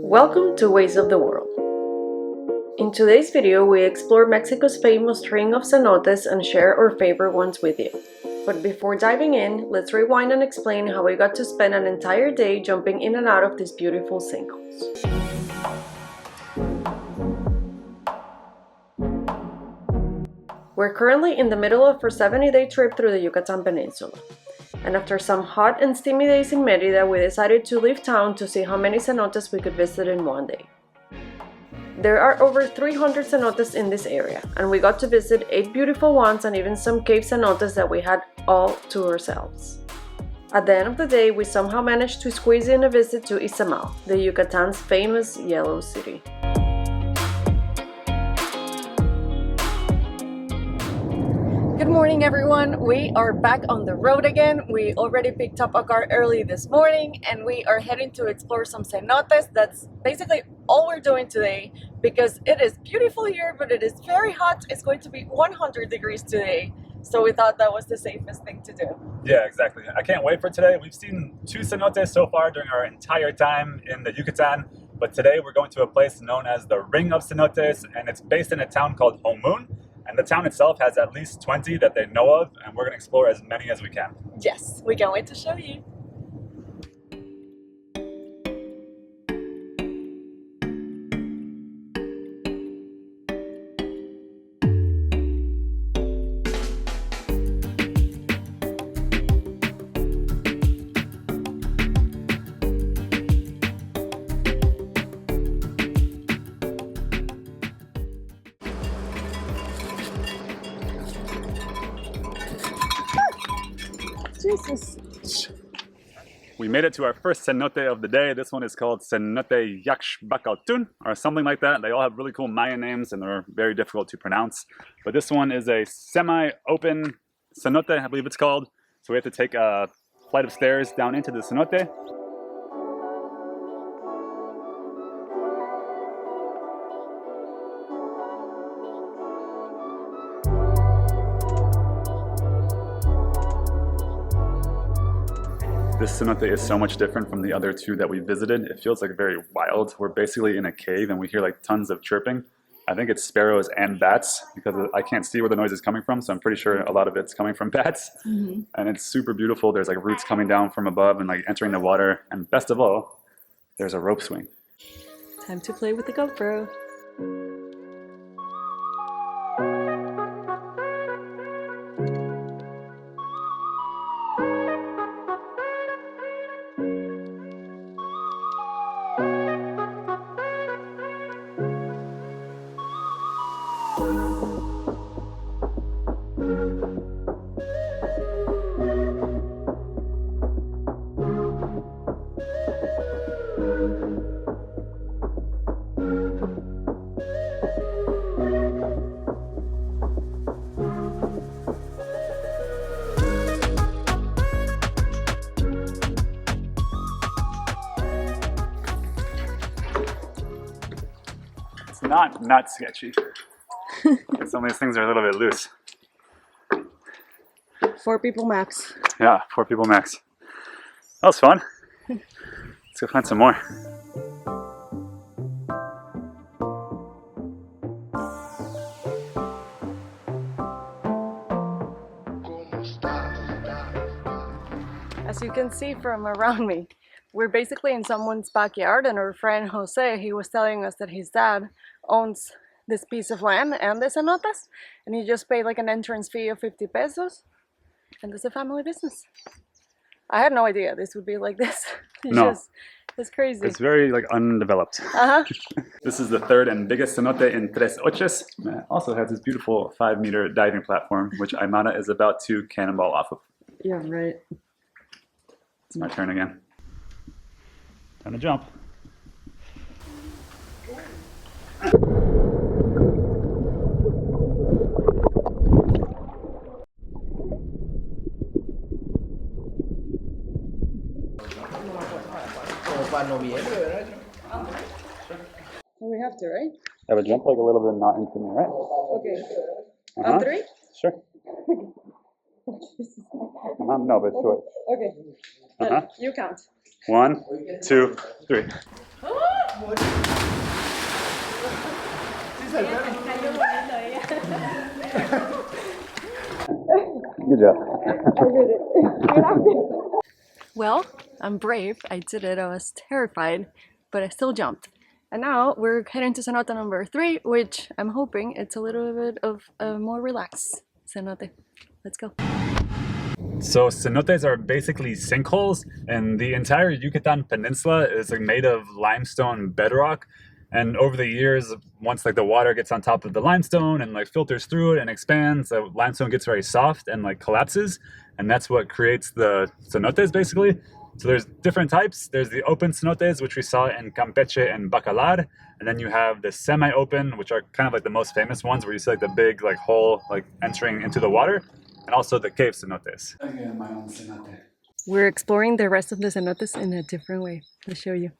Welcome to Ways of the World. In today's video, we explore Mexico's famous Ring of Cenotes and share our favorite ones with you. But before diving in, let's rewind and explain how we got to spend an entire day jumping in and out of these beautiful sinkholes. We're currently in the middle of our 70-day trip through the Yucatan Peninsula. And after some hot and steamy days in Merida, we decided to leave town to see how many cenotes we could visit in one day. There are over 300 cenotes in this area, and we got to visit 8 beautiful ones and even some cave cenotes that we had all to ourselves. At the end of the day, we somehow managed to squeeze in a visit to Izamal, the Yucatan's famous yellow city. Good morning, everyone. We are back on the road again. We already picked up a car early this morning and we are heading to explore some cenotes. That's basically all we're doing today because it is beautiful here, but it is very hot. It's going to be 100 degrees today. So we thought that was the safest thing to do. Yeah, exactly. I can't wait for today. We've seen 2 cenotes so far during our entire time in the Yucatan, but today we're going to a place known as the Ring of Cenotes, and it's based in a town called Homun. And the town itself has at least 20 that they know of, and we're going to explore as many as we can. Yes, we can't wait to show you. Jesus. We made it to our first cenote of the day. This one is called Cenote Yaxbacaltun or something like that. They all have really cool Mayan names and they're very difficult to pronounce. But this one is a semi-open cenote, I believe it's called. So we have to take a flight of stairs down into the cenote. This cenote is so much different from the other 2 that we visited. It feels like very wild. We're basically in a cave and we hear like tons of chirping. I think it's sparrows and bats because I can't see where the noise is coming from, so I'm pretty sure a lot of it's coming from bats. And it's super beautiful. There's like roots coming down from above and like entering the water. And best of all, there's a rope swing. Time to play with the GoPro. Not sketchy. Some of these things are a little bit loose. 4 people max. Yeah, 4 people max. That was fun. Let's go find some more. As you can see from around me, we're basically in someone's backyard, and our friend Jose, he was telling us that his dad owns this piece of land and the cenotes, and he just paid like an entrance fee of 50 pesos, and it's a family business. I had no idea this would be like this. It's crazy. It's very like undeveloped. This is the 3rd and biggest cenote in Tres Oches. It also has this beautiful 5-meter diving platform, which Aymara is about to cannonball off of. Yeah, right. It's my turn again. Time to jump. We have to, right? I would jump like a little bit not into me, right? Okay. On 3? Sure. No, but short. Okay. You count. 1, 2, 3. Good job. Well, I'm brave. I did it. I was terrified, but I still jumped. And now we're heading to cenote number 3, which I'm hoping it's a little bit of a more relaxed cenote. Let's go. So cenotes are basically sinkholes, and the entire Yucatan Peninsula is made of limestone bedrock. And over the years, once like the water gets on top of the limestone and like filters through it and expands, the limestone gets very soft and like collapses, and that's what creates the cenotes basically. So there's different types. There's the open cenotes, which we saw in Campeche and Bacalar, and then you have the semi-open, which are kind of like the most famous ones, where you see like the big like hole like entering into the water, and also the cave cenotes. Again, my own cenote. We're exploring the rest of the cenotes in a different way. I'll show you.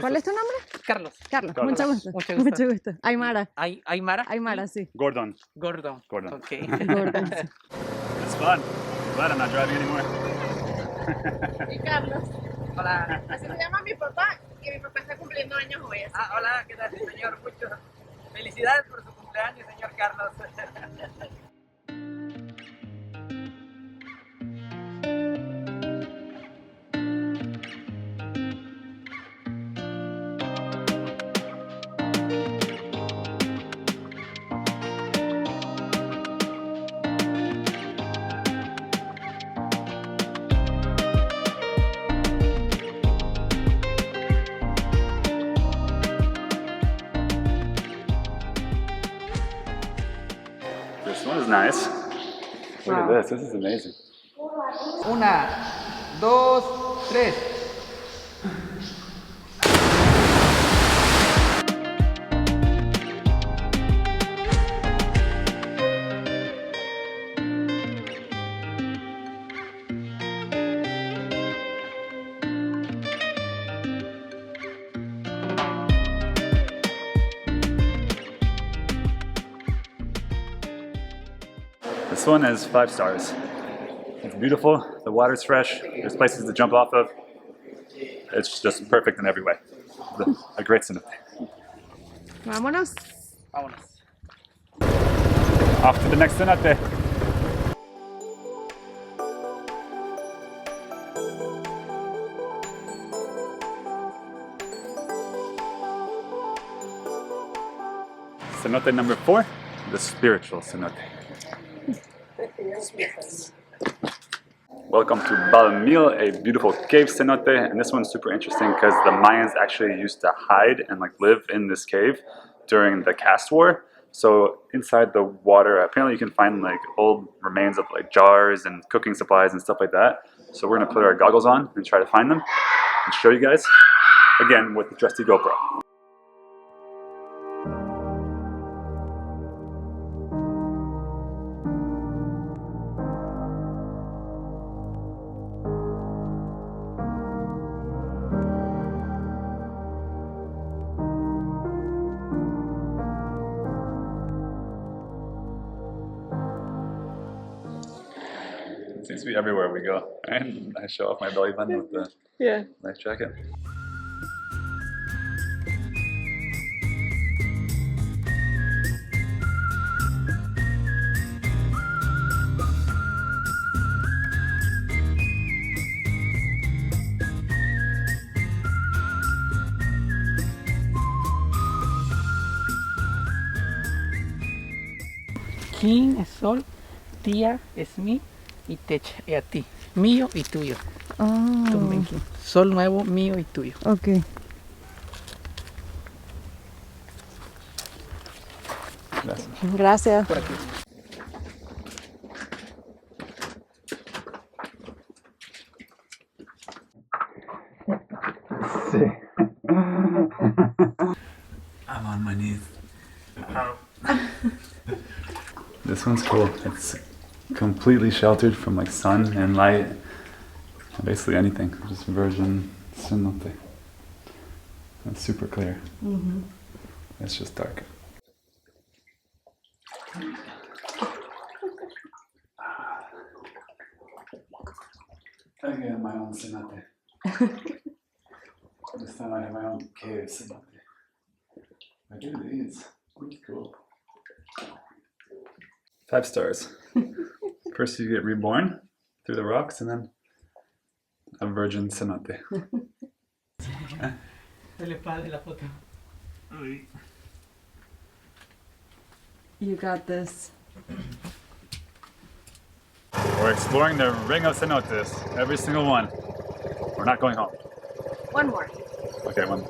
¿Cuál es tu nombre? Carlos. Carlos. Carlos. Mucho gusto. Mucho gusto. Mucho gusto. Aymara. Aymara. Aymara, sí. Gordon. Gordon. Gordon. Okay. Gordon, sí. It's fun. Glad I'm not driving anymore. Y Carlos. Hola. Así se llama mi papá, y mi papá está cumpliendo años hoy. Así Ah, hola, ¿qué tal, señor? Mucho. Felicidades por su cumpleaños, señor Carlos. This one is nice. Look at this. This is amazing. 1, 2, 3. This one is 5 stars. It's beautiful. The water's fresh. There's places to jump off of. It's just perfect in every way. A great cenote. Vámonos. Vámonos. Off to the next cenote. Cenote number 4, the spiritual cenote. Spirits. Welcome to Balmil, a beautiful cave cenote, and this one's super interesting because the Mayans actually used to hide and like live in this cave during the caste war. So inside the water, apparently you can find like old remains of like jars and cooking supplies and stuff like that. So we're gonna put our goggles on and try to find them and show you guys, again with the trusty GoPro. It seems to be everywhere we go. And I show off my belly button with the life jacket. Kiin es sol, Tiia es mí y y a ti. Mío y tuyo. Tunbeen, Kiin. Sol nuevo, mío y tuyo. Ok. Gracias. Gracias. Por aquí. I'm on my knees. This one's cool. It's completely sheltered from like sun and light, basically anything. Just virgin cenote. It's super clear. It's just dark. Again, my own cenote. This time I have my own cave. Cenote. Look at these. Pretty cool. 5 stars. First you get reborn through the rocks and then a virgin cenote. You got this. We're exploring the Ring of Cenotes, every single one. We're not going home. One more. Okay, one.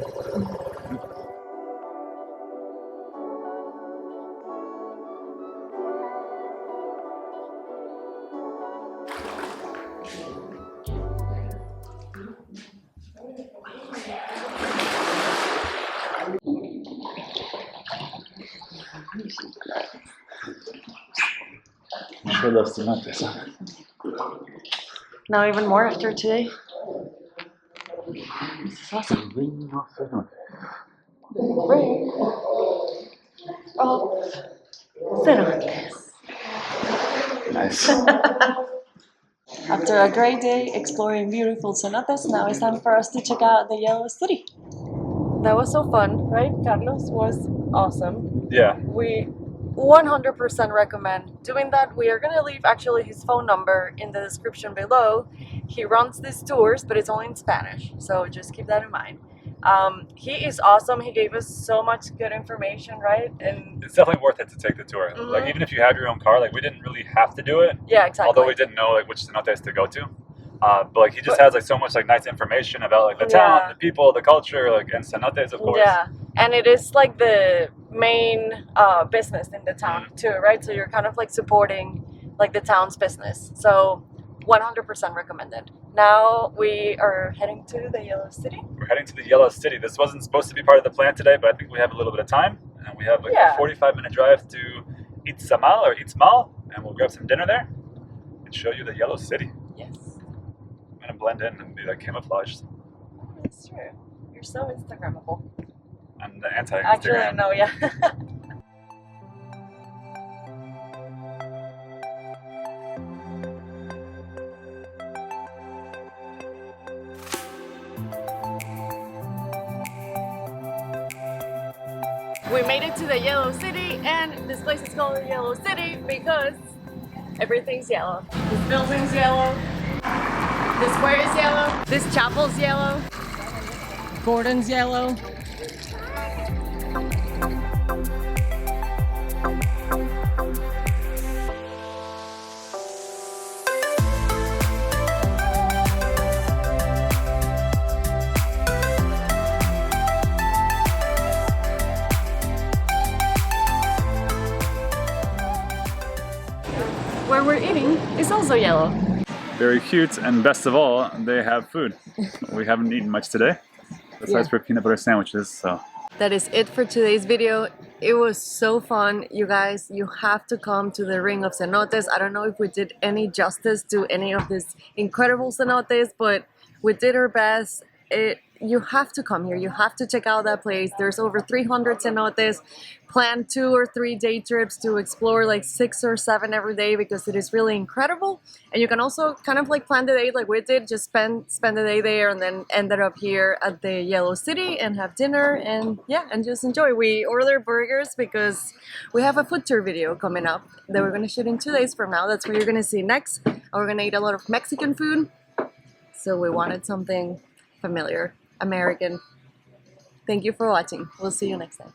Sure love cenotes. Now even more after today. This is awesome. Ring of Cenotes. Ring of Cenotes. Nice. After a great day exploring beautiful cenotes, now it's time for us to check out the Yellow City. That was so fun, right? Carlos was awesome. Yeah. We 100% recommend doing that. We are gonna leave actually his phone number in the description below. He runs these tours, but it's only in Spanish, so just keep that in mind. He is awesome. He gave us so much good information, right? And It's definitely worth it to take the tour. Like even if you have your own car, like we didn't really have to do it. yeah, exactly. Although we didn't know like which cenotes to go to. But like he just has like so much like nice information about like the town, Yeah. the people, the culture, like and cenotes of course. Yeah, and it is like the main business in the town too, right? So you're kind of like supporting like the town's business. So 100% recommended. Now we are heading to the Yellow City. We're heading to the Yellow City. This wasn't supposed to be part of the plan today, but I think we have a little bit of time. And we have like a 45-minute drive to Izamal or Izamal, and we'll grab some dinner there and show you the Yellow City. Yes, I'm gonna blend in and be like camouflaged. that's true. You're so Instagrammable. I'm the anti-Instagram. Actually, no, yeah. We made it to the Yellow City, and this place is called the Yellow City because everything's yellow. This building's yellow, this square is yellow, this chapel's yellow, Gordon's yellow. Where we're eating is also yellow. Very cute, and best of all, they have food. We haven't eaten much today, besides for peanut butter sandwiches, so. That is it for today's video. It was so fun, you guys. You have to come to the Ring of Cenotes. I don't know if we did any justice to any of these incredible cenotes, but we did our best. You have to come here. You have to check out that place. There's over 300 cenotes. Plan 2 or 3 day trips to explore like 6 or 7 every day because it is really incredible. And you can also kind of like plan the day like we did, just spend the day there and then ended up here at the Yellow City and have dinner and yeah, and just enjoy. We ordered burgers because we have a food tour video coming up that we're gonna shoot in 2 days from now. That's what you're gonna see next. And we're gonna eat a lot of Mexican food. So we wanted something familiar, American. Thank you for watching. We'll see you next time.